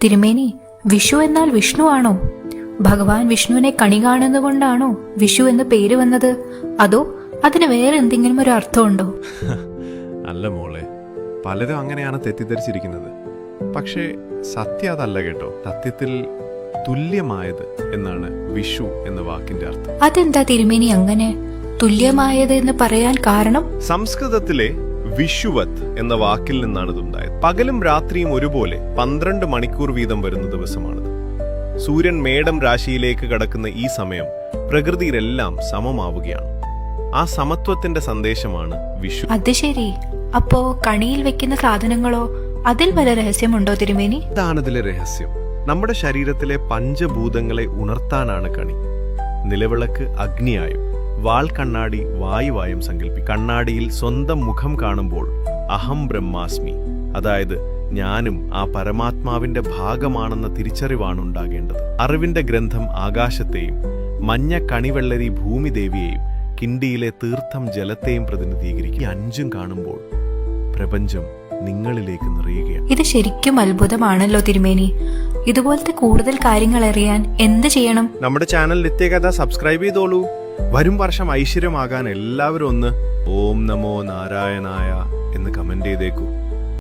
തിരുമേനി, വിഷു എന്നാൽ വിഷ്ണു ആണോ? ഭഗവാൻ വിഷ്ണുവിനെ കണി കാണുന്നതുകൊണ്ടാണോ വിഷു എന്ന് പേര് വന്നത്? അതോ അതിന് വേറെ എന്തെങ്കിലും ഒരു അർത്ഥമുണ്ടോ? അല്ല മോളെ, പലരും അങ്ങനെയാണ് തെറ്റിദ്ധരിച്ചിരിക്കുന്നത്. പക്ഷേ സത്യം അതല്ല കേട്ടോ. സത്യത്തിൽ തുല്യമായത് എന്നാണ് വിഷു എന്ന വാക്കിന്റെ അർത്ഥം. അതെന്താ തിരുമേനി അങ്ങനെ തുല്യമായത് എന്ന് പറയാൻ കാരണം? സംസ്കൃതത്തിലെ വിഷുവത് എന്ന വാക്കിൽ നിന്നാണ് ഇതുണ്ടായത്. പകലും രാത്രിയും ഒരുപോലെ 12 മണിക്കൂർ വീതം വരുന്ന ദിവസമാണിത്. സൂര്യൻ മേടം രാശിയിലേക്ക് കടക്കുന്ന ഈ സമയം പ്രകൃതിയിലെല്ലാം സമമാവുകയാണ്. ആ സമത്വത്തിന്റെ സന്ദേശമാണ് വിഷു. അത് ശരി. അപ്പോ കണിയിൽ വെക്കുന്ന സാധനങ്ങളോ, അതിൽ വല്ല രഹസ്യമുണ്ടോ തിരുമേനി? ഇതാണ് ഇതിലെ രഹസ്യം. നമ്മുടെ ശരീരത്തിലെ പഞ്ചഭൂതങ്ങളെ ഉണർത്താനാണ് കണി. നിലവിളക്ക് അഗ്നിയായും വാൾ കണ്ണാടി വായുവായും സങ്കല്പിക്കും. കണ്ണാടിയിൽ സ്വന്തം മുഖം കാണുമ്പോൾ അഹം ബ്രഹ്മാസ്മി, അതായത് ഞാനും ആ പരമാത്മാവിന്റെ ഭാഗമാണെന്ന തിരിച്ചറിവാണ് ഉണ്ടാകേണ്ടത്. അറിവിന്റെ ഗ്രന്ഥം ആകാശത്തെയും മഞ്ഞ കണിവെള്ളരി ഭൂമിദേവിയെയും കിണ്ടിയിലെ തീർത്ഥം ജലത്തെയും പ്രതിനിധീകരിക്കും. ഈ അഞ്ചും കാണുമ്പോൾ പ്രപഞ്ചം നിങ്ങളിലേക്ക് നിറയുകയാണ്. ഇത് ശരിക്കും അത്ഭുതമാണല്ലോ തിരുമേനി. ഇതുപോലത്തെ കൂടുതൽ കാര്യങ്ങൾ അറിയാൻ എന്ത് ചെയ്യണം? നമ്മുടെ ചാനൽ നിത്യകഥ സബ്സ്ക്രൈബ് ചെയ്തോളൂ. വരും വർഷം ഐശ്വര്യമാകാൻ എല്ലാവരും ഒന്ന് ഓം നമോ നാരായണായ എന്ന് കമന്റ് ചെയ്തേക്കൂ.